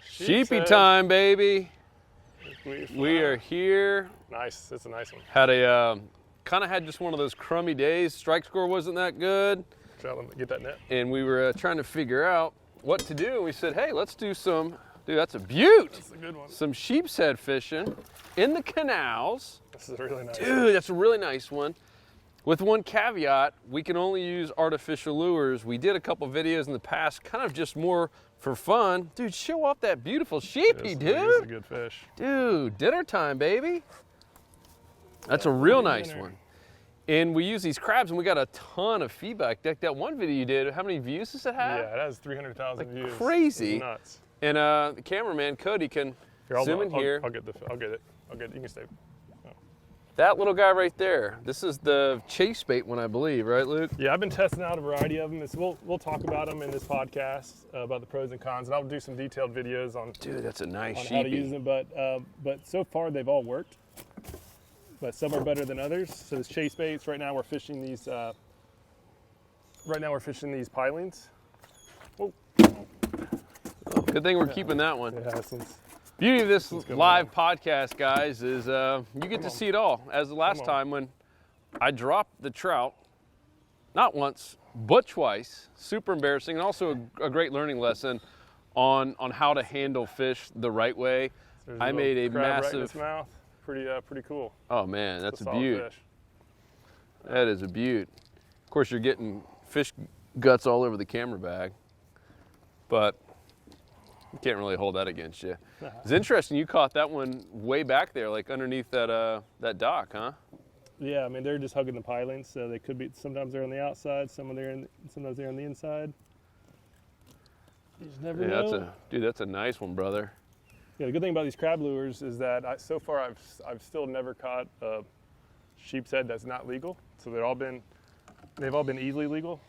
Sheepy time, baby. We are here. Nice, that's a nice one. Had a, kind of had just one of those crummy days. Strike score wasn't that good. Try to get that net. And we were trying to figure out what to do. And we said, hey, let's do some, dude, that's a beaut. That's a good one. Some sheepshead fishing in the canals. This is a really nice Dude, one. that's a really nice one. With one caveat, we can only use artificial lures. We did a couple videos in the past, kind of just more for fun. Dude, show off that beautiful sheepy, dude. It's a good fish. Dude, dinner time, baby. That's a real nice one. And we use these crabs, and we got a ton of feedback. That one video you did, how many views does it have? Yeah, it has 300,000 views. Crazy. It's nuts. And the cameraman, Cody, can zoom in here. I'll get it. You can stay. That little guy right there, this is the chase bait one, I believe, right, Luke? Yeah, I've been testing out a variety of them. We'll talk about them in this podcast, about the pros and cons, and I'll do some detailed videos on, dude, that's a nice on sheepy. how to use them. But so far they've all worked. But some are better than others. So this chase baits, right now we're fishing these. Pilings. Whoa. Good thing we're keeping that one. Yeah, since Beauty of this live podcast, guys, is you get to see it all. As the last time when I dropped the trout, not once, but twice. Super embarrassing, and also a great learning lesson on how to handle fish the right way. So I made a crab massive. right in its mouth. Pretty cool. Oh man, that's a solid beaut. Fish. That is a beaut. Of course, you're getting fish guts all over the camera bag, but you can't really hold that against you. It's interesting you caught that one way back there, like underneath that dock, huh? Yeah, I mean they're just hugging the pilings, so they could be. Sometimes they're on the outside, sometimes they're on the inside. You just never know. That's a nice one, brother. Yeah, the good thing about these crab lures is that so far I've still never caught a sheepshead that's not legal. So they've all been easily legal.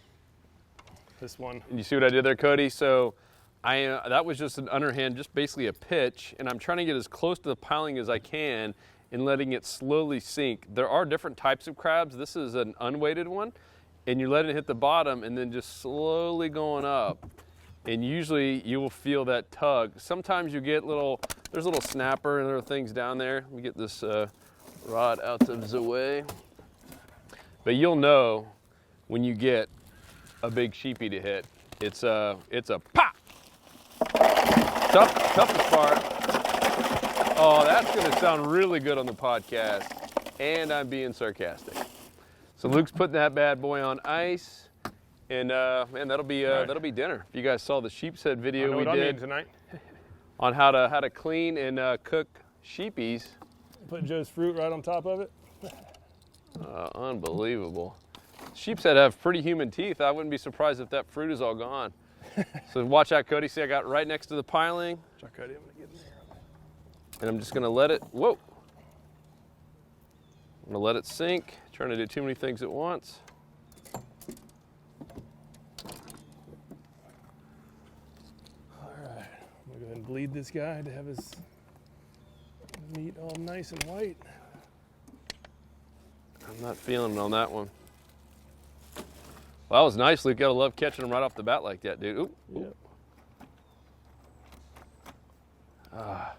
This one. And you see what I did there, Cody? So that was just an underhand, just basically a pitch, and I'm trying to get as close to the piling as I can and letting it slowly sink. There are different types of crabs. This is an unweighted one, and you're letting it hit the bottom and then just slowly going up. And usually you will feel that tug. Sometimes you get there's a little snapper and other things down there. Let me get this rod out of the way. But you'll know when you get a big sheepy to hit. It's a pop. Toughest part. Oh, that's gonna sound really good on the podcast. And I'm being sarcastic. So Luke's putting that bad boy on ice. And man, that'll be dinner. If you guys saw the sheepshead video we did tonight on how to clean and cook sheepies. Put Joe's fruit right on top of it. Unbelievable. Sheepshead have pretty human teeth. I wouldn't be surprised if that fruit is all gone. So watch out, Cody. See, I got right next to the piling. Cody, I'm gonna get in there. And I'm just gonna let it. Whoa. I'm gonna let it sink. Trying to do too many things at once. Go ahead and bleed this guy to have his meat all nice and white. I'm not feeling it on that one. Well, that was nice, Luke. Gotta love catching them right off the bat like that, dude. Oop. Yep. Now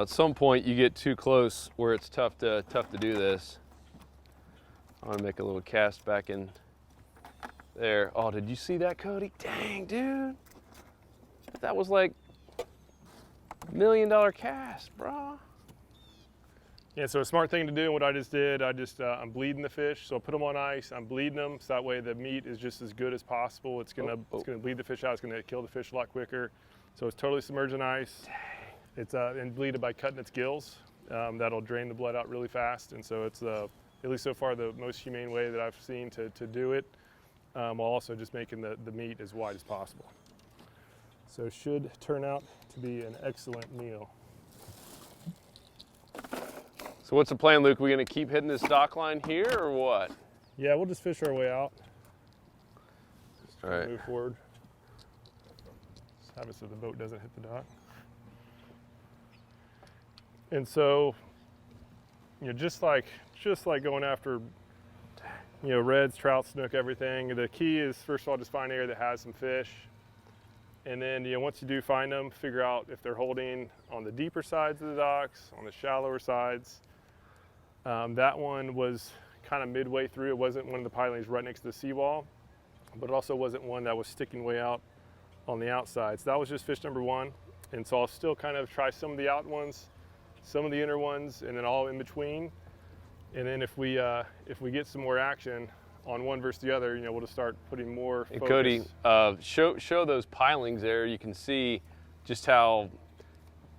at some point, you get too close where it's tough to do this. I'm gonna make a little cast back in there. Oh, did you see that, Cody? Dang, dude. That was like $1 million cast, bro. Yeah, so a smart thing to do, and what I just did, I'm bleeding the fish. So I put them on ice, I'm bleeding them, so that way the meat is just as good as possible. It's gonna bleed the fish out, it's gonna kill the fish a lot quicker. So it's totally submerged in ice. Dang. It's and bleed it by cutting its gills. That'll drain the blood out really fast, and so it's at least so far the most humane way that I've seen to do it, while also just making the meat as white as possible. So should turn out to be an excellent meal. So what's the plan, Luke? We gonna keep hitting this dock line here or what? Yeah, we'll just fish our way out. All right. Move forward. Just have it so the boat doesn't hit the dock. And so, just like going after, reds, trout, snook, everything. The key is, first of all, just find an area that has some fish. And then, once you do find them, figure out if they're holding on the deeper sides of the docks, on the shallower sides. That one was kind of midway through. It wasn't one of the pilings right next to the seawall, but it also wasn't one that was sticking way out on the outside. So that was just fish number one. And so I'll still kind of try some of the out ones, some of the inner ones, and then all in between. And then if we get some more action on one versus the other, we'll just start putting more focus. Cody, show those pilings there. You can see just how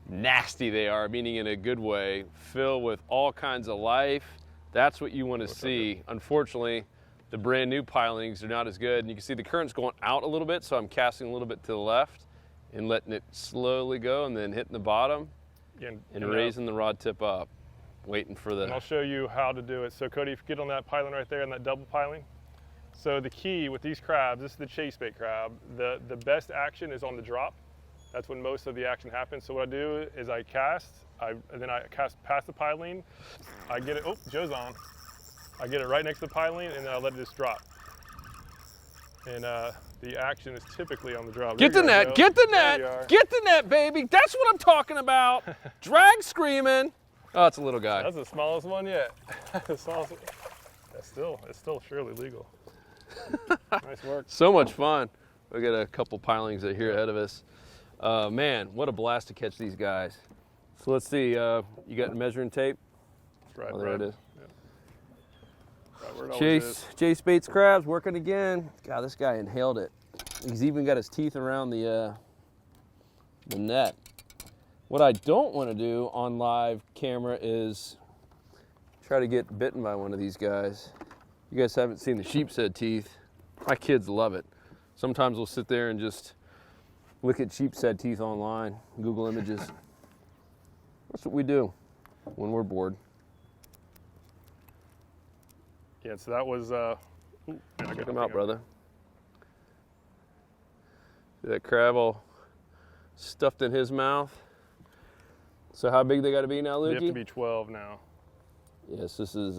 nasty they are, meaning in a good way, filled with all kinds of life. That's what you want to see. Unfortunately, the brand new pilings are not as good. And you can see the current's going out a little bit, so I'm casting a little bit to the left and letting it slowly go and then hitting the bottom and raising the rod tip up. Waiting for the... And I'll show you how to do it. So Cody, if you get on that piling right there, on that double piling. So the key with these crabs, this is the chase bait crab, the best action is on the drop. That's when most of the action happens. So what I do is I cast, and then I cast past the piling. I get it, oh, Joe's on. I get it right next to the piling, and then I let it just drop. And the action is typically on the drop. Get the net, get the net, get the net, baby. That's what I'm talking about. Drag screaming. Oh, it's a little guy. That's the smallest one yet. The smallest one. It's still surely legal. Nice work. So much fun. We got a couple pilings that are here ahead of us. Man, what a blast to catch these guys. So let's see, you got measuring tape? Right, oh, there it is. Yeah. Right where it Chase Baits crabs working again. God, this guy inhaled it. He's even got his teeth around the net. What I don't want to do on live camera is try to get bitten by one of these guys. You guys haven't seen the sheepshead teeth. My kids love it. Sometimes we'll sit there and just look at sheepshead teeth online, Google images. That's what we do when we're bored. Yeah, so that was, check him out, brother. See that crab all stuffed in his mouth? So how big they got to be now, Lukey? They have to be 12 now. Yes, this is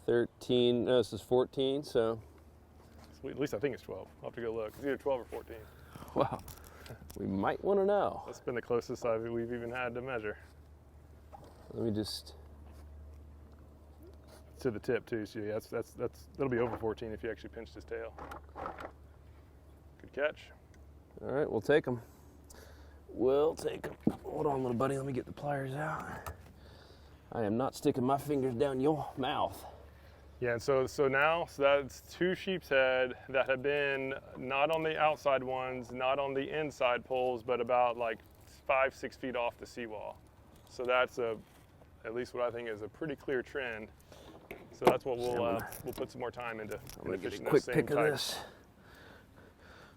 13, no, this is 14, so. At least I think it's 12. I'll have to go look. It's either 12 or 14. Wow, we might want to know. That's been the closest we've even had to measure. Let me just. To the tip too, so yeah, that'll be over 14 if you actually pinched his tail. Good catch. All right, we'll take them. We'll take them. Hold on, little buddy, let me get the pliers out. I am not sticking my fingers down your mouth. Yeah, and so that's two sheepshead that have been not on the outside ones, not on the inside poles, but about like 5-6 feet off the seawall. So that's at least what I think is a pretty clear trend. So that's what we'll put some more time into. I'm gonna get a quick pick of this.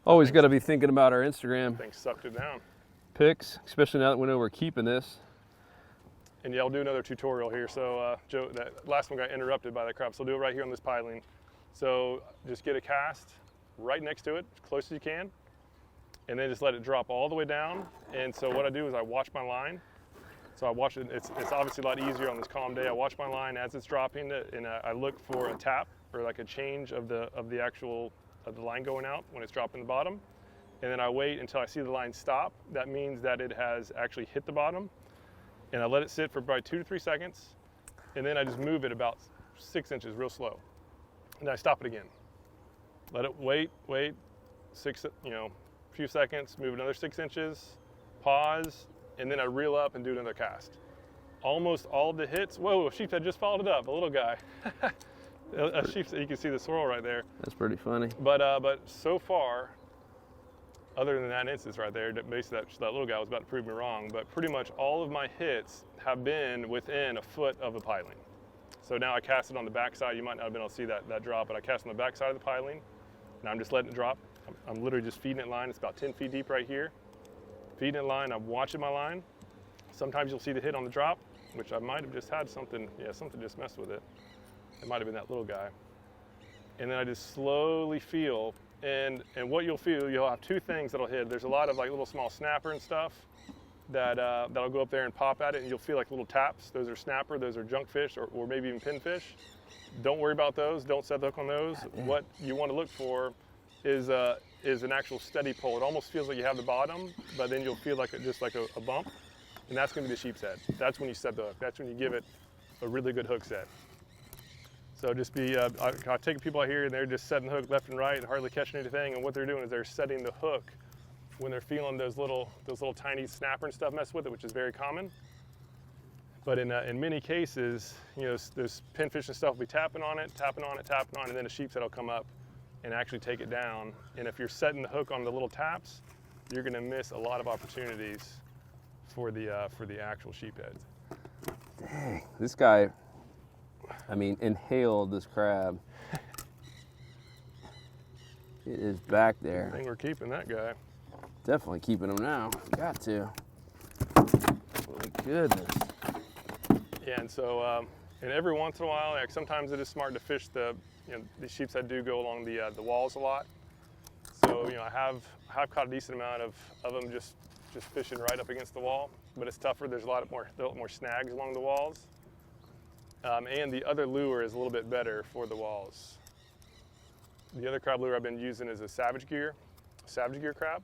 Always got to be thinking about our Instagram. Things sucked it down. Pics, especially now that we know we're keeping this. And yeah, I'll do another tutorial here. So Joe, that last one got interrupted by that crab. So I'll do it right here on this piling. So just get a cast right next to it, as close as you can, and then just let it drop all the way down. And so what I do is I watch my line. So I watch it, it's obviously a lot easier on this calm day. I watch my line as it's dropping, and I look for a tap or like a change of the line going out when it's dropping the bottom. And then I wait until I see the line stop. That means that it has actually hit the bottom. And I let it sit for probably 2 to 3 seconds. And then I just move it about 6 inches real slow. And then I stop it again. Let it wait, few seconds, move another 6 inches, pause, and then I reel up and do another cast. Almost all of the hits, whoa, a sheepshead just followed it up, a little guy. A sheepshead, you can see the swirl right there. That's pretty funny. But so far, other than that instance right there, basically that little guy was about to prove me wrong, but pretty much all of my hits have been within a foot of the piling. So now I cast it on the backside. You might not have been able to see that drop, but I cast on the backside of the piling, and I'm just letting it drop. I'm literally just feeding it line. It's about 10 feet deep right here. Feeding it line, I'm watching my line. Sometimes you'll see the hit on the drop, which I might have just had something just messed with it. It might have been that little guy. And then I just slowly feel, and what you'll feel, you'll have two things that'll hit. There's a lot of like little small snapper and stuff that'll go up there and pop at it, and you'll feel like little taps. Those are snapper, those are junk fish, or maybe even pinfish. Don't worry about those, don't set the hook on those. What you want to look for is is an actual steady pull. It almost feels like you have the bottom, but then you'll feel like just like a bump, and that's going to be the sheepshead. That's when you set the hook. That's when you give it a really good hook set. So just be, I take people out here and they're just setting the hook left and right, hardly catching anything, and what they're doing is they're setting the hook when they're feeling those little tiny snapper and stuff mess with it, which is very common. But in many cases, you know, there's pinfish and stuff will be tapping on it, and then a sheepshead will come up and actually take it down. And if you're setting the hook on the little taps, you're going to miss a lot of opportunities for the actual sheepheads. Dang, this guy, I mean, inhaled this crab. It is back there. I think we're keeping that guy. Definitely keeping him now. Got to. Holy goodness. Yeah, and so, and every once in a while, like sometimes it is smart to fish the sheepshead do go along the walls a lot. So, you know, I have caught a decent amount of them just fishing right up against the wall, but it's tougher. There's a lot more snags along the walls. And the other lure is a little bit better for the walls. The other crab lure I've been using is a Savage Gear crab.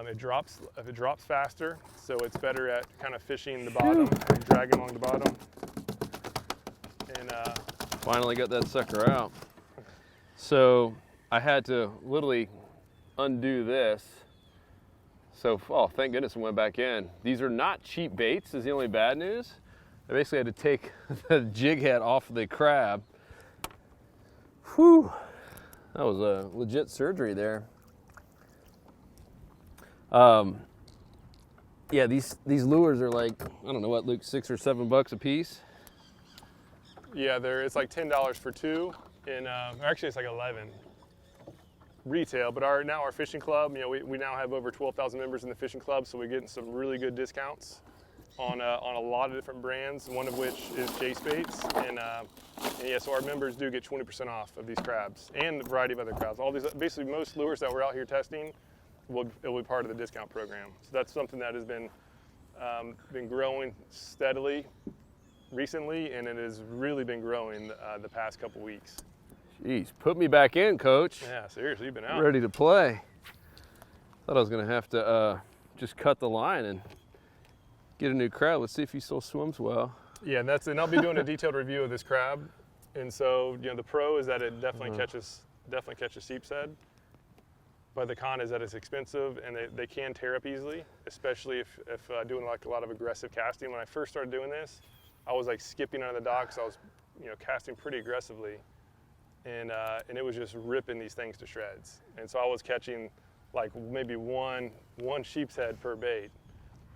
It drops faster, so it's better at kind of fishing the bottom and dragging along the bottom. And finally got that sucker out. So I had to literally undo this. So, oh, thank goodness it went back in. These are not cheap baits, is the only bad news. I basically had to take the jig head off the crab. Whew, that was a legit surgery there. Yeah, these lures are like, I don't know what, Luke, $6 or $7 a piece. yeah, it's like $10 for two, and actually it's like 11 retail. But our fishing club, you know, we now have over 12,000 members in the fishing club, so we're getting some really good discounts on a lot of different brands. One of which is Jace Baits, and yeah, so our members do get 20% off of these crabs and a variety of other crabs. All these, basically most lures that we're out here testing, it will be part of the discount program. So that's something that has been growing steadily recently, and it has really been growing the past couple weeks. Jeez, put me back in, Coach. Yeah, seriously, you've been out. Ready to play. Thought I was gonna have to just cut the line and get a new crab. Let's see if he still swims well. Yeah, and I'll be doing a detailed review of this crab. And so, you know, the pro is that it definitely catches sheepshead. But the con is that it's expensive and they can tear up easily, especially if doing like a lot of aggressive casting. When I first started doing this, I was like skipping under the docks. I was, you know, casting pretty aggressively, and it was just ripping these things to shreds. And so I was catching like maybe one sheepshead per bait,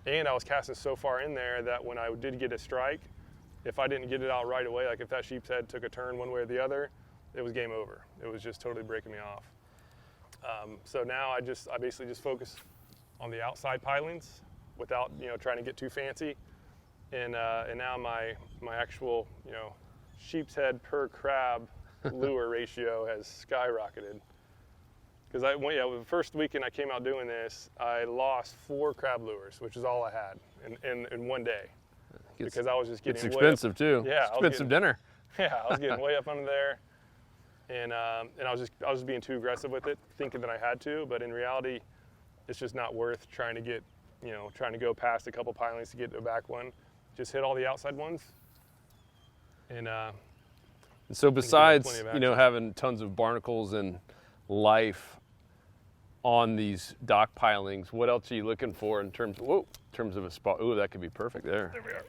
and I was casting so far in there that when I did get a strike, if I didn't get it out right away, like if that sheepshead took a turn one way or the other, it was game over. It was just totally breaking me off. So now I basically just focus on the outside pilings without, you know, trying to get too fancy. And now my actual, you know, sheepshead per crab lure ratio has skyrocketed. Because the first weekend I came out doing this, I lost 4 crab lures, which is all I had in one day. Because I was just getting it's expensive too. Yeah, expensive dinner. Yeah, I was getting way up under there. And I was just being too aggressive with it, thinking that I had to, but in reality, it's just not worth trying to go past a couple pilings to get to a back one. Just hit all the outside ones. And so besides, you know, having tons of barnacles and life on these dock pilings, what else are you looking for in terms of a spot? Ooh, that could be perfect there. There we are.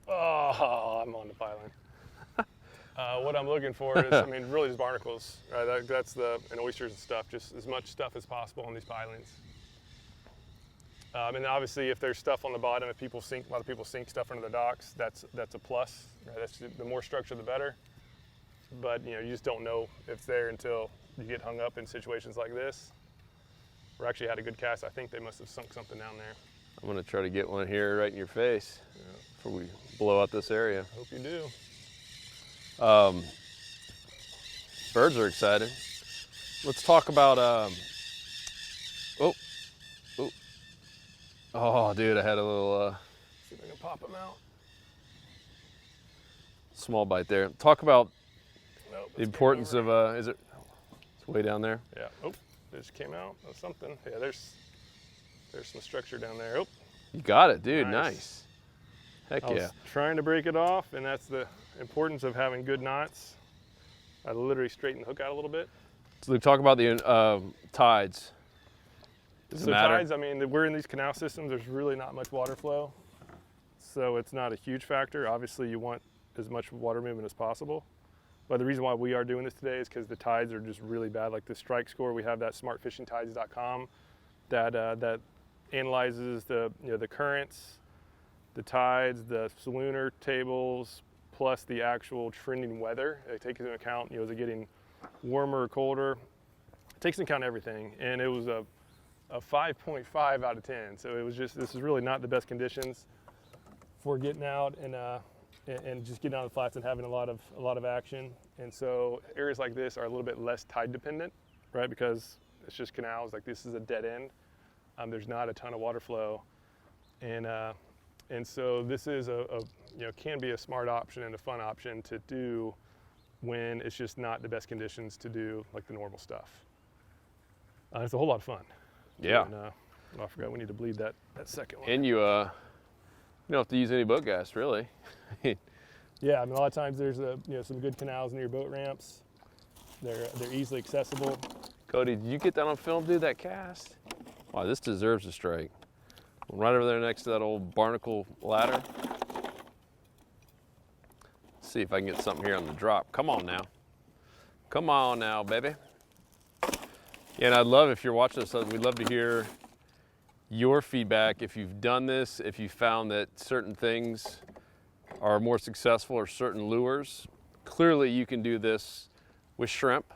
Oh, I'm on the piling. What I'm looking for is, I mean, really just barnacles, right? And oysters and stuff, just as much stuff as possible on these pilings. And obviously, if there's stuff on the bottom, a lot of people sink stuff under the docks, that's a plus. Right? The more structure, the better. But you know, you just don't know if it's there until you get hung up in situations like this. We actually had a good cast. I think they must have sunk something down there. I'm gonna try to get one here right in your face before we blow out this area. Hope you do. Birds are excited. Let's talk about, oh, dude, I had a little, see if I can pop them out. Small bite there. Talk about Nope, the importance of, it's way down there? Yeah. Oh, just came out of something. Yeah, there's some structure down there. Oh, You got it, dude. Nice. Nice. Heck I yeah. was trying to break it off, and that's the importance of having good knots. I literally straightened the hook out a little bit. So talk about the tides. Does it So matter? tides, I mean, we're in these canal systems. There's really not much water flow, so it's not a huge factor. Obviously, you want as much water movement as possible. But the reason why we are doing this today is because the tides are just really bad. Like the strike score, we have that smartfishingtides.com that analyzes the currents, the tides, the lunar tables, plus the actual trending weather. It takes into account, is it getting warmer or colder? It takes into account everything. And it was a 5.5 out of 10. So it was this is really not the best conditions for getting out and just getting on the flats and having a lot of action. And so areas like this are a little bit less tide dependent, right? Because it's just canals. Like this is a dead end. There's not a ton of water flow, and so this is can be a smart option and a fun option to do when it's just not the best conditions to do like the normal stuff. It's a whole lot of fun. Yeah. And, I forgot we need to bleed that second one. And you don't have to use any boat gas, really. Yeah, I mean a lot of times there's some good canals near boat ramps. They're easily accessible. Cody, did you get that on film, dude? That cast? Wow, this deserves a strike. Right over there next to that old barnacle ladder. Let's see if I can get something here on the drop. Come on now. Come on now, baby. Yeah, and I'd love, if you're watching this, we'd love to hear your feedback. If you've done this, if you found that certain things are more successful or certain lures. Clearly you can do this with shrimp.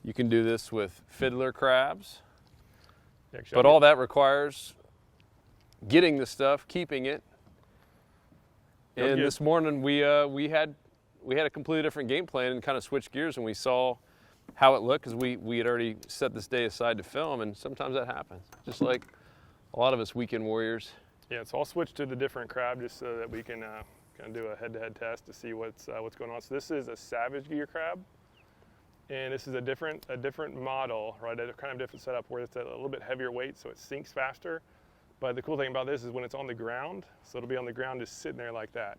You can do this with fiddler crabs. But all that requires getting the stuff, keeping it. And this morning we had a completely different game plan and kind of switched gears, and we saw how it looked because we had already set this day aside to film, and sometimes that happens. Just like a lot of us weekend warriors. Yeah, so I'll switch to the different crab just so that we can kind of do a head-to-head test to see what's going on. So this is a savage gear crab. And this is a different model, right? A kind of different setup where it's a little bit heavier weight, so it sinks faster. But the cool thing about this is when it's on the ground, so it'll be on the ground just sitting there like that.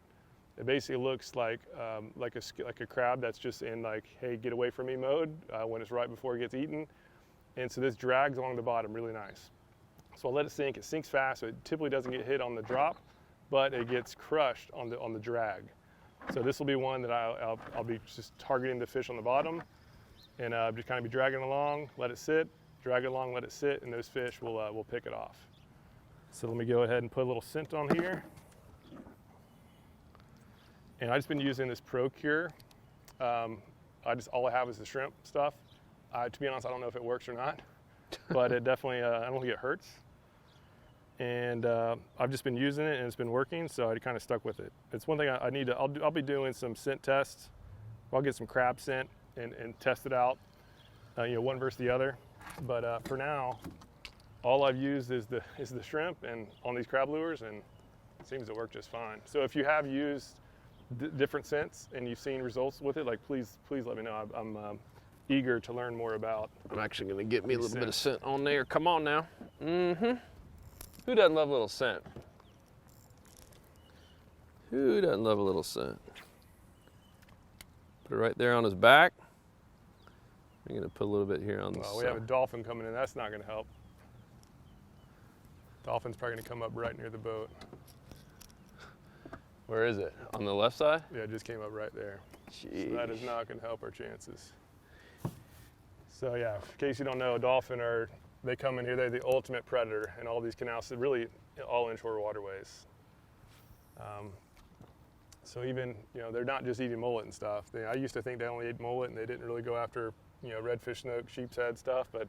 It basically looks like a crab that's just in like, hey, get away from me mode when it's right before it gets eaten. And so this drags along the bottom really nice. So I'll let it sink. It sinks fast, so it typically doesn't get hit on the drop, but it gets crushed on the drag. So this will be one that I'll be just targeting the fish on the bottom. And just kind of be dragging along, let it sit, drag it along, let it sit, and those fish will pick it off. So let me go ahead and put a little scent on here. And I've just been using this Procure. All I have is the shrimp stuff. To be honest, I don't know if it works or not, but it definitely, I don't think it hurts. And I've just been using it and it's been working, so I kind of stuck with it. It's one thing I need to, I'll be doing some scent tests. I'll get some crab scent and test it out, one versus the other. But for now, all I've used is the shrimp and on these crab lures, and it seems to work just fine. So if you have used different scents and you've seen results with it, like please let me know. I'm eager to learn more about. I'm actually gonna get me a little bit of scent on there. Come on now. Mm-hmm. Who doesn't love a little scent? Who doesn't love a little scent? Put it right there on his back. I'm gonna put a little bit here on the side. We have a dolphin coming in. That's not gonna help. Dolphin's probably gonna come up right near the boat. Where is it? On the left side? Yeah, it just came up right there. Jeez. So that is not gonna help our chances. So yeah, in case you don't know, dolphin they come in here, they're the ultimate predator in all these canals, really all inshore waterways. So even, they're not just eating mullet and stuff. I used to think they only ate mullet and they didn't really go after, redfish, snook, sheepshead stuff, but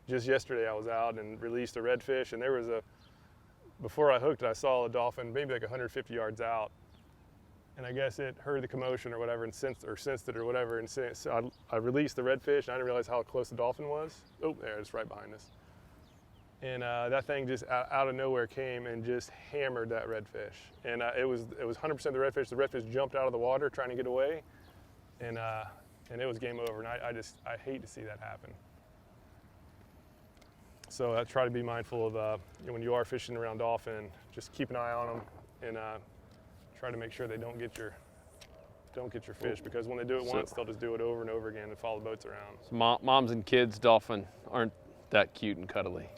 just yesterday I was out and released a redfish, and there was before I hooked it, I saw a dolphin maybe like 150 yards out. And I guess it heard the commotion or whatever and sensed it or whatever. And so I released the redfish, and I didn't realize how close the dolphin was. Oh, there, it's right behind us. And that thing just out of nowhere came and just hammered that redfish. And it was 100% the redfish. The redfish jumped out of the water trying to get away, and it was game over. And I hate to see that happen. So I try to be mindful of when you are fishing around dolphin, just keep an eye on them and try to make sure they don't get your fish, because when they do it once, they'll just do it over and over again and follow the boats around. So moms and kids dolphin aren't that cute and cuddly.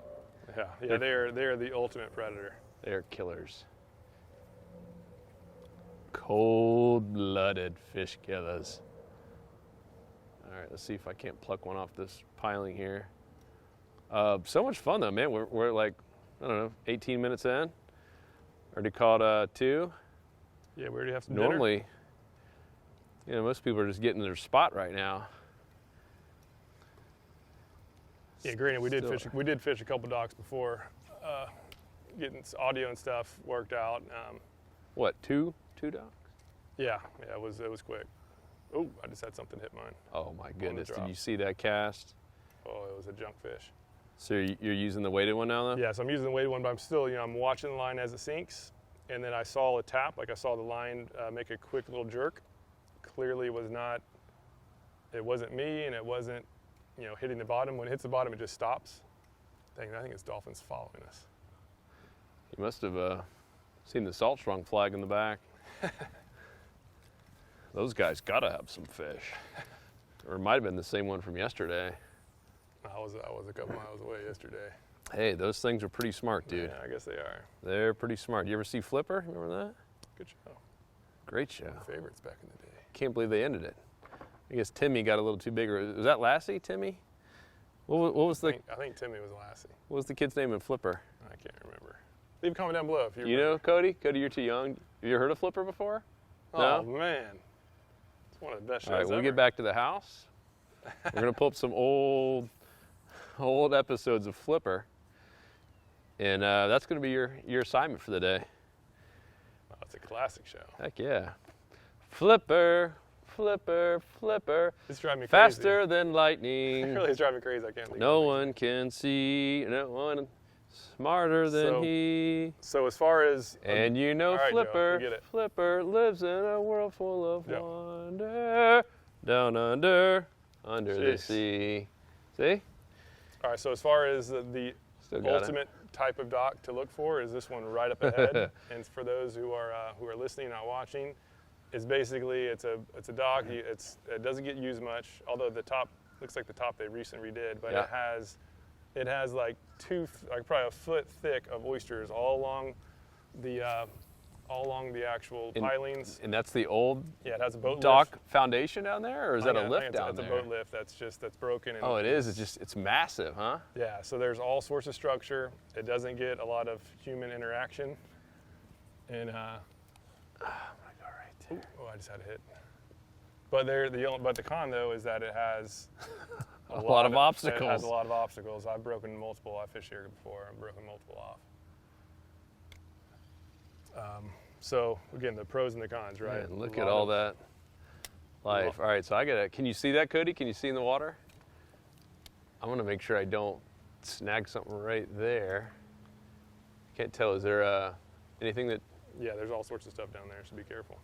Yeah, they are the ultimate predator. They're killers. Cold-blooded fish killers. All right, let's see if I can't pluck one off this piling here. So much fun though, man. We're like, I don't know, 18 minutes in. Already caught 2. Yeah, we already have some Normally, you know, most people are just getting their spot right now. Yeah, granted, we did fish a couple docks before, getting audio and stuff worked out. What, two docks? Yeah, it was quick. Oh, I just had something hit mine. Oh my goodness, did you see that cast? Oh, it was a junk fish. So you're using the weighted one now though? Yeah, so I'm using the weighted one, but I'm still, I'm watching the line as it sinks, and then I saw a tap, like I saw the line make a quick little jerk. Clearly it wasn't me, and it wasn't, hitting the bottom. When it hits the bottom, it just stops. Dang, I think it's dolphins following us. You must have seen the salt strong flag in the back. Those guys gotta have some fish. Or it might have been the same one from yesterday. I was a couple miles away yesterday. Hey, those things are pretty smart, dude. Yeah, I guess they are. They're pretty smart. You ever see Flipper? Remember that? Good show. Great show. One of my favorites back in the day. Can't believe they ended it. I guess Timmy got a little too big. Was that Lassie, Timmy? What was the? I think Timmy was Lassie. What was the kid's name in Flipper? I can't remember. Leave a comment down below if you remember. You know, Cody? Cody, you're too young. Have you heard of Flipper before? Oh, man. It's one of the best shows All right, when ever. we get back to the house, we're going to pull up some old episodes of Flipper. And that's going to be your assignment for the day. Oh, it's a classic show. Heck yeah. Flipper, Flipper, Flipper. It's driving me crazy. Faster than lightning. It really is driving me crazy. I can't think No one can see, no one smarter than he. So as far as... And you know right, Flipper, Joe, Flipper lives in a world full of wonder. Down under the sea. See? All right, so as far as the ultimate type of dock to look for is this one right up ahead. And for those who are listening, not watching, is basically it's a dock. It doesn't get used much, although the top looks like the top they recently redid, but it has like probably a foot thick of oysters all along the actual pilings. And that's the old it has a boat dock lift. foundation down there, or is that a lift down there? It's a boat lift that's broken. And oh, it is. It's massive, huh? Yeah. So there's all sorts of structure. It doesn't get a lot of human interaction, and oh my God, right there. Oh, I just had a hit. But the con though is that it has a lot of obstacles. It has a lot of obstacles. I've broken multiple. I've fished here before. I've broken multiple off. So again, the pros and the cons, right? Man, look at all that life. All right, so can you see that, Cody? Can you see in the water? I'm gonna make sure I don't snag something right there. Can't tell, is there anything that? Yeah, there's all sorts of stuff down there, so be careful.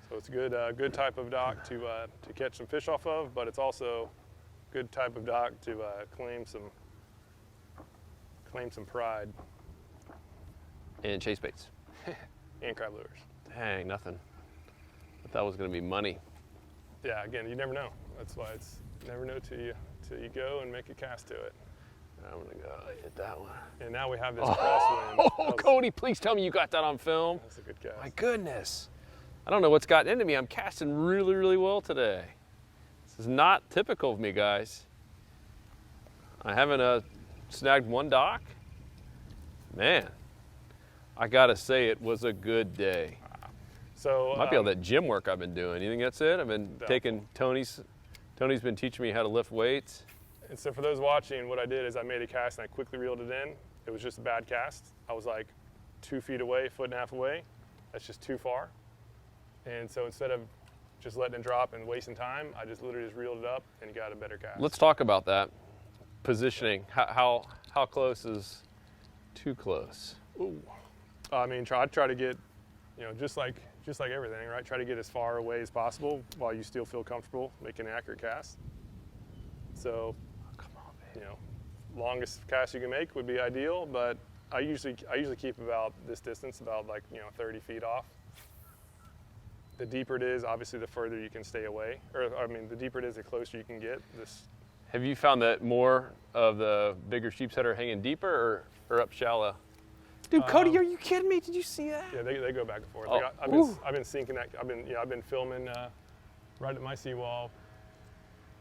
So it's a good type of dock to catch some fish off of, but it's also a good type of dock to claim some pride. And chase baits. And crab lures. Dang, nothing. I thought it was gonna be money. Yeah, again, you never know. That's why it's never know till you go and make a cast to it. I'm gonna go hit that one. And now we have this crosswind. Oh, Cody, please tell me you got that on film. That's a good cast. My goodness. I don't know what's gotten into me. I'm casting really, really well today. This is not typical of me, guys. I haven't snagged one dock. Man, I gotta say it was a good day. So might be all that gym work I've been doing. You think that's it? I've been taking Tony's been teaching me how to lift weights. And so for those watching, what I did is I made a cast and I quickly reeled it in. It was just a bad cast. I was like 2 feet away, 1.5 feet away. That's just too far. And so instead of just letting it drop and wasting time, I just literally just reeled it up and got a better cast. Let's talk about that. Positioning. How close is too close? Ooh. I mean, I try to get, just like everything, right? Try to get as far away as possible while you still feel comfortable making an accurate cast. So, come on, man. longest cast you can make would be ideal, but I usually keep about this distance, about like 30 feet off. The deeper it is, obviously the further you can stay away, or I mean the deeper it is, the closer you can get. Have you found that more of the bigger sheepshead are hanging deeper or up shallow? Dude, Cody, are you kidding me? Did you see that? Yeah, they go back and forth. Oh, like I've been sinking that. I've been filming right at my seawall.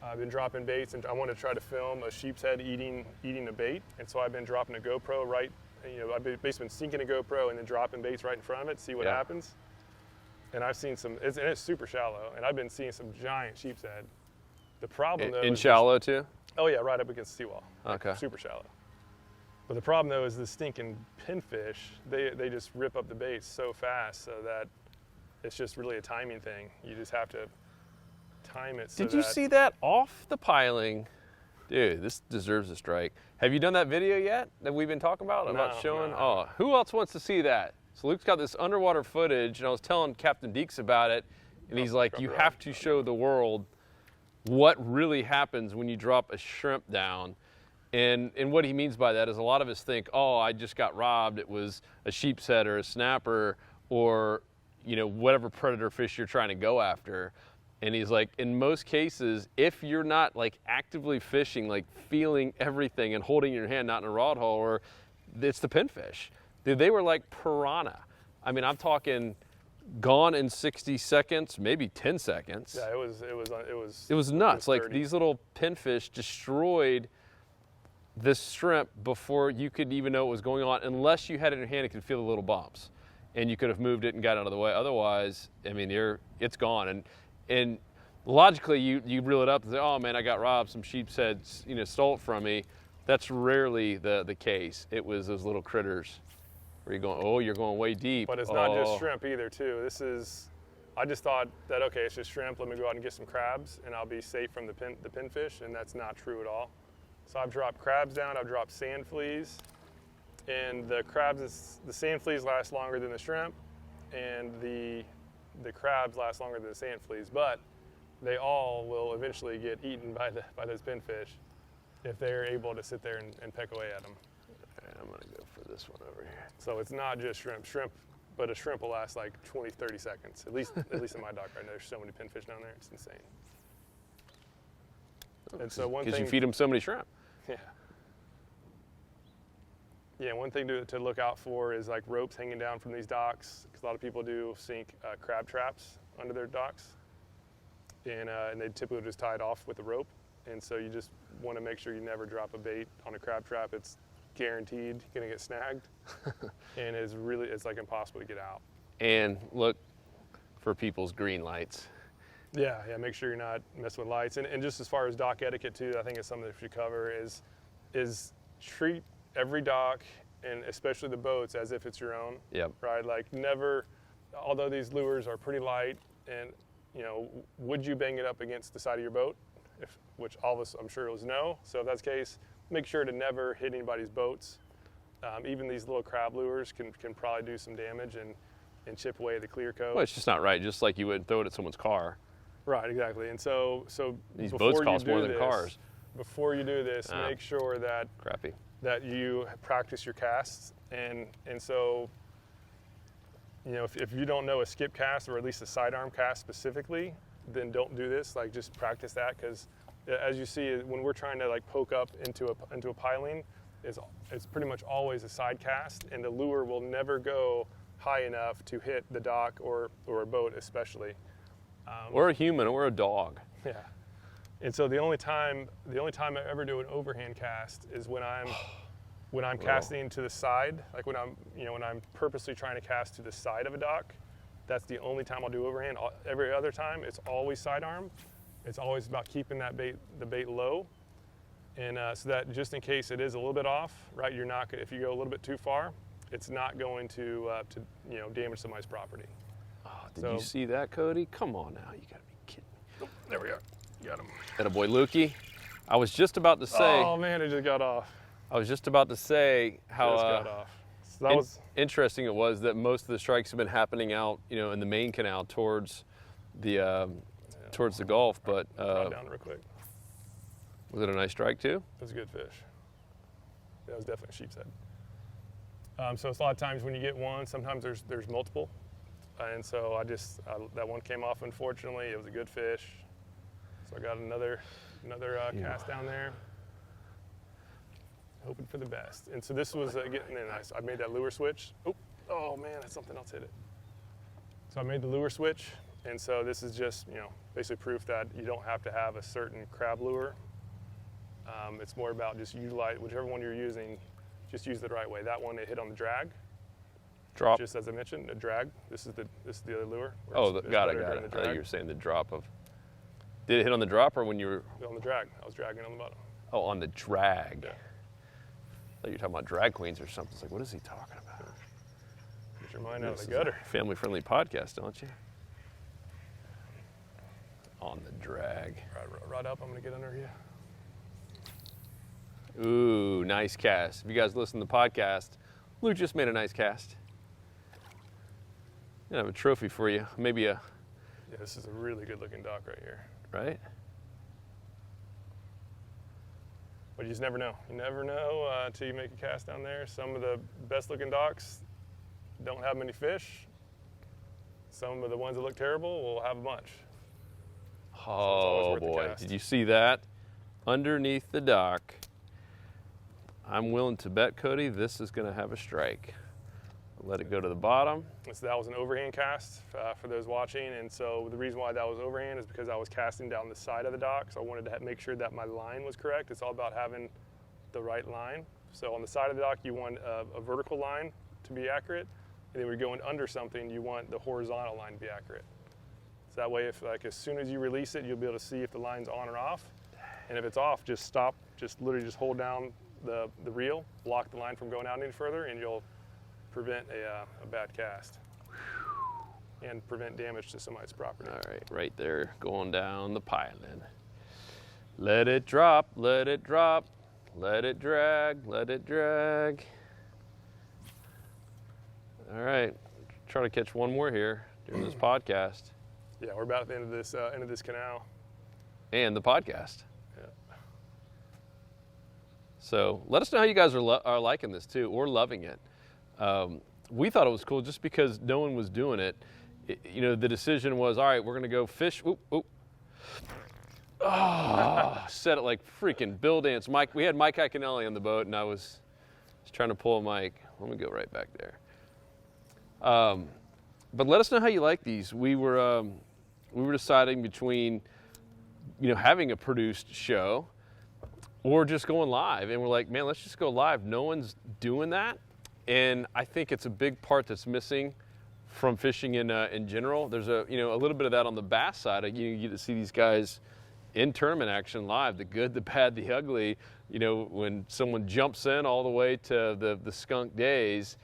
I've been dropping baits, and I want to try to film a sheepshead eating a bait, and so I've been dropping a GoPro right. I've basically been sinking a GoPro and then dropping baits right in front of it, see what happens. And I've seen some, and it's super shallow, and I've been seeing some giant sheepshead. The problem though, in shallow too? Oh yeah, right up against the seawall. Okay. Super shallow. But the problem though is the stinking pinfish, they just rip up the bait so fast, so that it's just really a timing thing. You just have to time it. Did you see that off the piling? Dude, this deserves a strike. Have you done that video yet that we've been talking about? About showing? No. Oh, who else wants to see that? So Luke's got this underwater footage, and I was telling Captain Deeks about it, and he's like, you have to show the world what really happens when you drop a shrimp down. And what he means by that is a lot of us think, oh, I just got robbed. It was a sheepshead or a snapper or, whatever predator fish you're trying to go after. And he's like, in most cases, if you're not like actively fishing, like feeling everything and holding your hand, not in a rod hole, or it's the pinfish. Dude, they were like piranha. I mean, I'm talking gone in 60 seconds, maybe 10 seconds. Yeah, it was nuts. Like 30. these little pinfish destroyed this shrimp before you could even know what was going on, unless you had it in your hand and could feel the little bumps, and you could have moved it and got out of the way. Otherwise, I mean, it's gone. And logically, you reel it up and say, oh man, I got robbed. Some sheepsheads, stole it from me. That's rarely the case. It was those little critters where you're going way deep. But it's not just shrimp either, too. I just thought that, okay, it's just shrimp. Let me go out and get some crabs, and I'll be safe from the pinfish, and that's not true at all. So I've dropped crabs down. I've dropped sand fleas, and the sand fleas last longer than the shrimp, and the crabs last longer than the sand fleas. But they all will eventually get eaten by those pinfish if they're able to sit there and peck away at them. All right, I'm gonna go for this one over here. So it's not just shrimp, but a shrimp will last like 20, 30 seconds. At least in my dock right now, there's so many pinfish down there, it's insane. And so because you feed them so many shrimp. Yeah. Yeah, one thing to look out for is like ropes hanging down from these docks, because a lot of people do sink crab traps under their docks, and they typically just tie it off with a rope. And so you just want to make sure you never drop a bait on a crab trap. It's guaranteed gonna get snagged, and it's like impossible to get out. And look for people's green lights. Yeah, make sure you're not messing with lights. And just as far as dock etiquette too, I think it's something that we should cover is treat every dock, and especially the boats, as if it's your own. Yep. Right? Like never, although these lures are pretty light, and would you bang it up against the side of your boat? Which all of us, I'm sure, was no. So if that's the case, make sure to never hit anybody's boats. Even these little crab lures can probably do some damage and chip away the clear coat. Well, it's just not right. Just like you would throw it at someone's car. Right, exactly. And so these boats cost more than cars. Before you do this, make sure that you practice your casts, and so if you don't know a skip cast or at least a sidearm cast specifically, then don't do this. Like just practice that, because as you see, when we're trying to like poke up into a piling, it's pretty much always a side cast, and the lure will never go high enough to hit the dock or a boat especially. Or a human, or a dog. Yeah. And so the only time I ever do an overhand cast is when I'm casting to the side, like when I'm purposely trying to cast to the side of a dock. That's the only time I'll do overhand. Every other time, it's always sidearm. It's always about keeping the bait low, and so that just in case it is a little bit off, right? You're not gonna, if you go a little bit too far, it's not going to damage somebody's property. Oh, did you see that, Cody? Come on now, you gotta be kidding me. Oh, there we go. Got him. Attaboy, Lukey. I was just about to say. Oh man, it just got off. I was just about to say how got off. So that was interesting. It was that most of the strikes have been happening out, in the main canal towards the towards the Gulf. But down real quick. was it a nice strike too? It was a good fish. That was definitely a sheepshead. So it's a lot of times when you get one, sometimes there's multiple. And so that one came off, unfortunately. It was a good fish. So I got another cast down there. Hoping for the best. And so this was getting in. I made that lure switch. Oh man, that's something else hit it. So I made the lure switch. And so this is just, basically proof that you don't have to have a certain crab lure. It's more about just utilize whichever one you're using, just use it the right way. That one, it hit on the drag. Drop. Just as I mentioned, a drag. This is the other lure. Oh, got it. I thought you were saying the drop of. Did it hit on the drop or when you were? On the drag. I was dragging on the bottom. Oh, on the drag. Yeah. I thought you were talking about drag queens or something. It's like, what is he talking about? Get your mind out of the gutter. Family-friendly podcast, don't you? On the drag. Right up. I'm gonna get under here. Ooh, nice cast. If you guys listen to the podcast, Luke just made a nice cast. I have a trophy for you. Maybe a. Yeah, this is a really good looking dock right here. Right? But you just never know. You never know until you make a cast down there. Some of the best looking docks don't have many fish. Some of the ones that look terrible will have a bunch. Oh boy, did you see that? Underneath the dock. I'm willing to bet, Cody, this is going to have a strike. Let it go to the bottom. So that was an overhand cast for those watching. And so the reason why that was overhand is because I was casting down the side of the dock. So I wanted to make sure that my line was correct. It's all about having the right line. So on the side of the dock, you want a vertical line to be accurate. And then when you're going under something, you want the horizontal line to be accurate. So that way, if as soon as you release it, you'll be able to see if the line's on or off. And if it's off, just stop. Just literally just hold down the reel, block the line from going out any further, and you'll prevent a bad cast and prevent damage to somebody's property. All right, right there, going down the piling. Let it drop, let it drop, let it drag, let it drag. All right, try to catch one more here during this podcast. Yeah, we're about at the end of this canal. And the podcast. Yeah. So let us know how you guys are liking this too, or loving it. We thought it was cool just because no one was doing it. The decision was, all right, we're gonna go fish. Oop, oop. Oh, said it like freaking Bill Dance. Mike, we had Mike Iaconelli on the boat, and I was trying to pull a mic. Let me go right back there. But let us know how you like these. We were deciding between, having a produced show or just going live, and we're like, man, let's just go live. No one's doing that. And I think it's a big part that's missing from fishing in general. There's a little bit of that on the bass side. You get to see these guys in tournament action live, the good, the bad, the ugly. When someone jumps in all the way to the skunk days.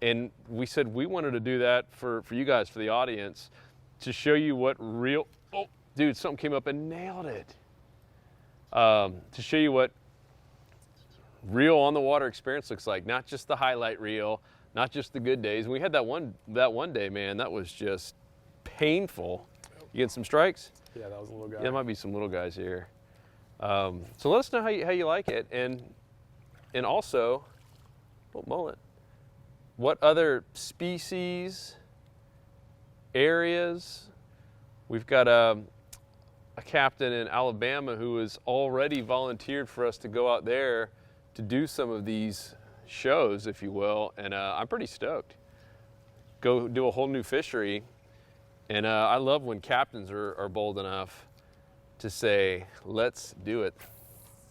And we said we wanted to do that for you guys, for the audience, to show you what real. Oh, dude, something came up and nailed it. To show you what real on the water experience looks like, not just the highlight reel, not just the good days. And we had that one day, man, that was just painful. You getting some strikes? Yeah, that was a little guy. Yeah, there might be some little guys here. So let us know how you like it, and also, mullet. What other species, areas? We've got a captain in Alabama who has already volunteered for us to go out there to do some of these shows, if you will, and I'm pretty stoked. Go do a whole new fishery, and I love when captains are bold enough to say, let's do it.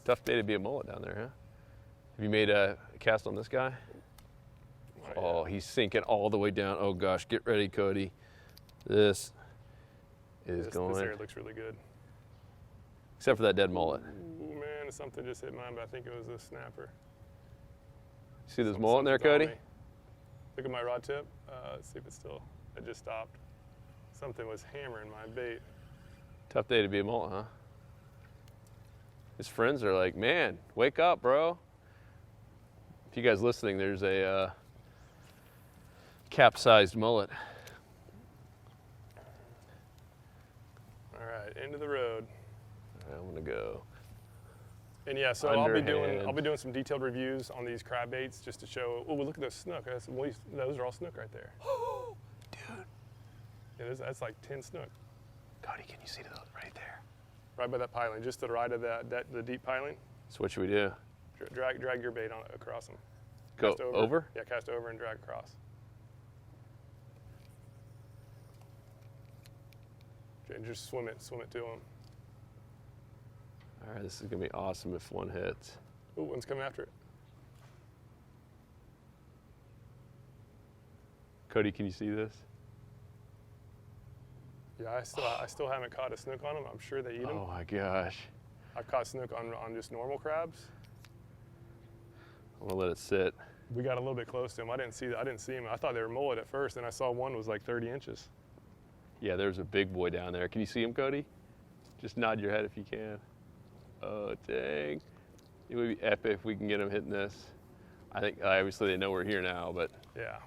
Tough day to be a mullet down there, huh? Have you made a cast on this guy? Oh, he's sinking all the way down. Oh gosh, get ready, Cody. This is going. This area looks really good. Except for that dead mullet. Ooh, man, something just hit mine, but I think it was a snapper. See this mullet in there, Cody? Look at my rod tip. Let's see if it just stopped. Something was hammering my bait. Tough day to be a mullet, huh? His friends are like, man, wake up, bro. If you guys listening, there's a capsized mullet. All right, end of the road. I'm gonna go And yeah, so I'll be doing some detailed reviews on these crab baits just to show. Oh, look at those snook. Those are all snook right there. Dude. Yeah, that's like 10 snook. Cody, can you see those right there? Right by that piling, just to the right of the deep piling. So what should we do? Drag your bait on across them. Go over? Yeah, cast over and drag across. And just swim it to them. All right, this is gonna be awesome if one hits. Ooh, one's coming after it. Cody, can you see this? Yeah, I still haven't caught a snook on them. I'm sure they eat them. Oh my gosh. I've caught snook on just normal crabs. I'm gonna let it sit. We got a little bit close to them. I didn't see them. I thought they were mullet at first, and I saw one was like 30 inches. Yeah, there's a big boy down there. Can you see him, Cody? Just nod your head if you can. Oh, dang. It would be epic if we can get him hitting this. I think obviously they know we're here now, but. Yeah.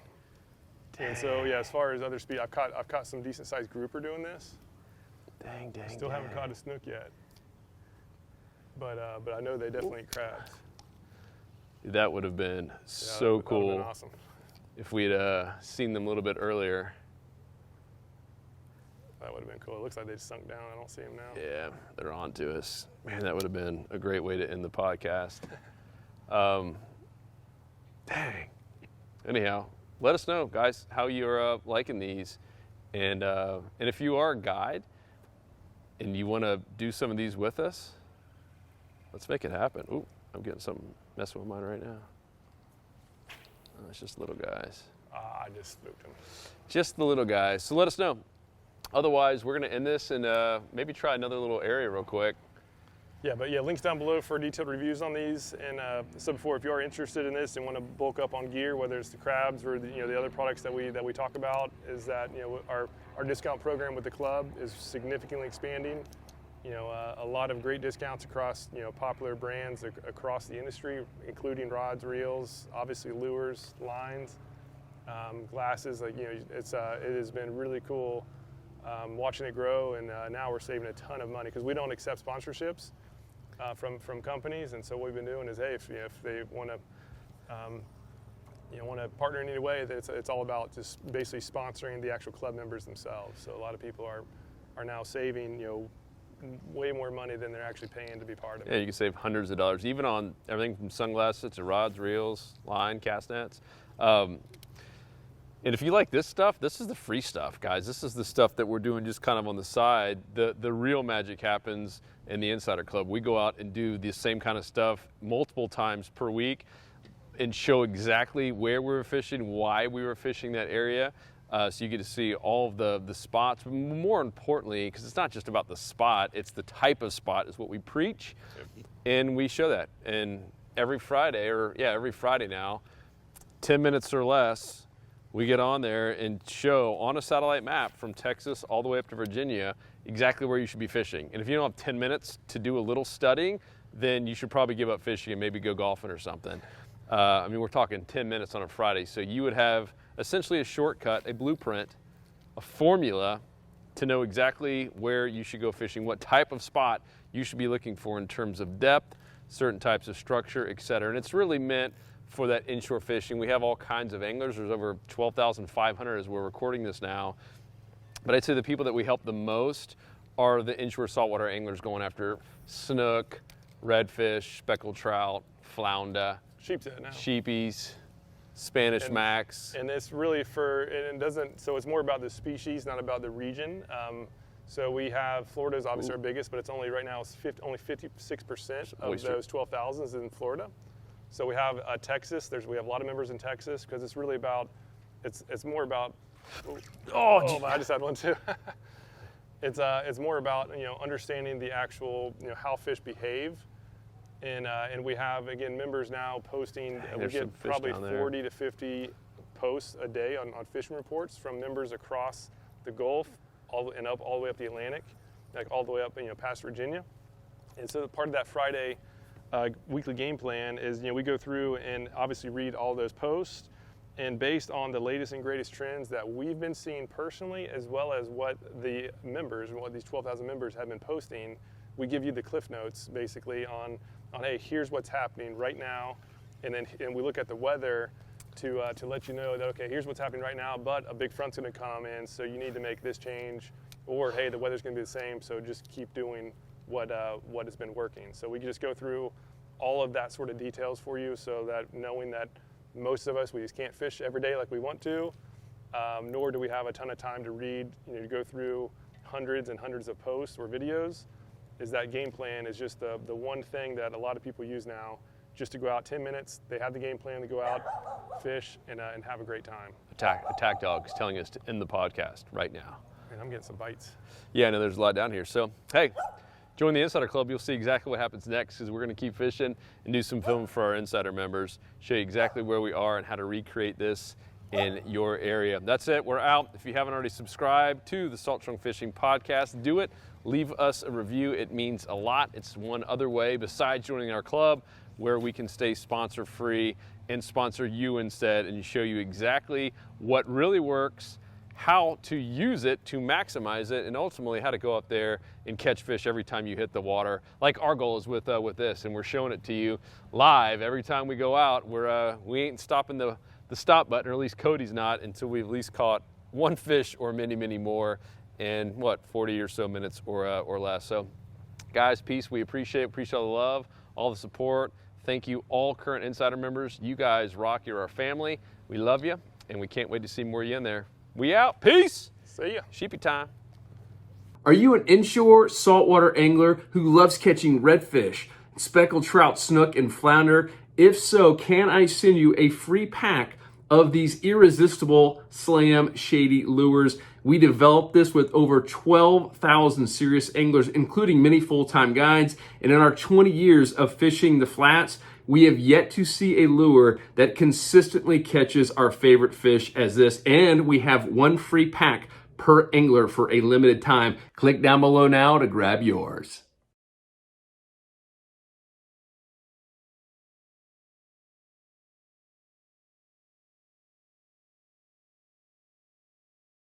Dang. And so yeah, as far as other speed, I've caught some decent sized grouper doing this. Dang. Still haven't caught a snook yet. But I know they definitely eat crabs. That would have been so cool. That would have been awesome. If we'd seen them a little bit earlier. That would have been cool. It looks like they sunk down. I don't see them now. Yeah, they're on to us. Man, that would have been a great way to end the podcast. Dang. Anyhow, let us know, guys, how you're liking these. And if you are a guide and you want to do some of these with us, let's make it happen. Ooh, I'm getting something messing with mine right now. Oh, it's just little guys. I just spooked them. Just the little guys. So let us know. Otherwise, we're going to end this and maybe try another little area real quick. Yeah, but yeah, links down below for detailed reviews on these. And so before, if you are interested in this and want to bulk up on gear, whether it's the crabs or the other products that we talk about, is that our discount program with the club is significantly expanding. A lot of great discounts across popular brands across the industry, including rods, reels, obviously lures, lines, glasses. It has been really cool. Watching it grow, and now we're saving a ton of money because we don't accept sponsorships from companies. And so what we've been doing is, hey, if they want to partner in any way, it's all about just basically sponsoring the actual club members themselves. So a lot of people are now saving way more money than they're actually paying to be part of it. Yeah, you can save hundreds of dollars, even on everything from sunglasses to rods, reels, line, cast nets. And if you like this stuff, this is the free stuff, guys. This is the stuff that we're doing just kind of on the side. The real magic happens in the Insider Club. We go out and do the same kind of stuff multiple times per week and show exactly where we were fishing, why we were fishing that area. So you get to see all of the spots. But more importantly, because it's not just about the spot, it's the type of spot is what we preach. And we show that. And every Friday now, 10 minutes or less, we get on there and show on a satellite map from Texas all the way up to Virginia exactly where you should be fishing. And if you don't have 10 minutes to do a little studying, then you should probably give up fishing and maybe go golfing or something. We're talking 10 minutes on a Friday. So you would have essentially a shortcut, a blueprint, a formula to know exactly where you should go fishing, what type of spot you should be looking for in terms of depth, certain types of structure, etc. And it's really meant for that inshore fishing. We have all kinds of anglers. There's over 12,500 as we're recording this now. But I'd say the people that we help the most are the inshore saltwater anglers going after snook, redfish, speckled trout, flounder, Sheepshead now. sheepies, Spanish max. And it's really so it's more about the species, not about the region. So we have, Florida is obviously our biggest, but it's only right now, only 56% of those 12,000 is in Florida. So we have Texas. We have a lot of members in Texas because it's really about, it's more about. I just had one too. It's more about understanding the actual how fish behave, and we have again members now posting. We get probably 40 to 50 posts a day on fishing reports from members across the Gulf, all the way up the Atlantic, like all the way up past Virginia, and so part of that Friday. Weekly game plan is we go through and obviously read all those posts, and based on the latest and greatest trends that we've been seeing personally, as well as what the members and what these 12,000 members have been posting, we give you the cliff notes basically on on, hey, here's what's happening right now, and we look at the weather to let you know that, okay, here's what's happening right now, but a big front's going to come in, so you need to make this change, or hey, the weather's going to be the same, so just keep doing what has been working. So we can just go through all of that sort of details for you, so that knowing that most of us, we just can't fish every day like we want to, nor do we have a ton of time to read, to go through hundreds and hundreds of posts or videos, is that game plan is just the one thing that a lot of people use now, just to go out 10 minutes, they have the game plan to go out, fish, and have a great time. Attack Dog is telling us to end the podcast right now. And I'm getting some bites. Yeah, I know there's a lot down here. So, hey, join the Insider Club. You'll see exactly what happens next, because we're going to keep fishing and do some filming for our Insider members, show you exactly where we are and how to recreate this in your area. That's it. We're out. If you haven't already subscribed to the Salt Trunk Fishing Podcast, do it. Leave us a review. It means a lot. It's one other way besides joining our club where we can stay sponsor free and sponsor you instead, and show you exactly what really works, how to use it to maximize it, and ultimately how to go up there and catch fish every time you hit the water, like our goal is with this. And we're showing it to you live every time we go out. We ain't stopping the stop button, or at least Cody's not, until we've at least caught one fish or many, many more in 40 or so minutes or less. So guys, peace. We appreciate all the love, all the support. Thank you, all current Insider members. You guys rock. You're our family. We love you, and we can't wait to see more of you in there. We out. Peace. See ya. Sheepy time. Are you an inshore saltwater angler who loves catching redfish, speckled trout, snook, and flounder? If so, can I send you a free pack of these irresistible Slam Shady lures? We developed this with over 12,000 serious anglers, including many full-time guides. And in our 20 years of fishing the flats, we have yet to see a lure that consistently catches our favorite fish as this. And we have one free pack per angler for a limited time. Click down below now to grab yours.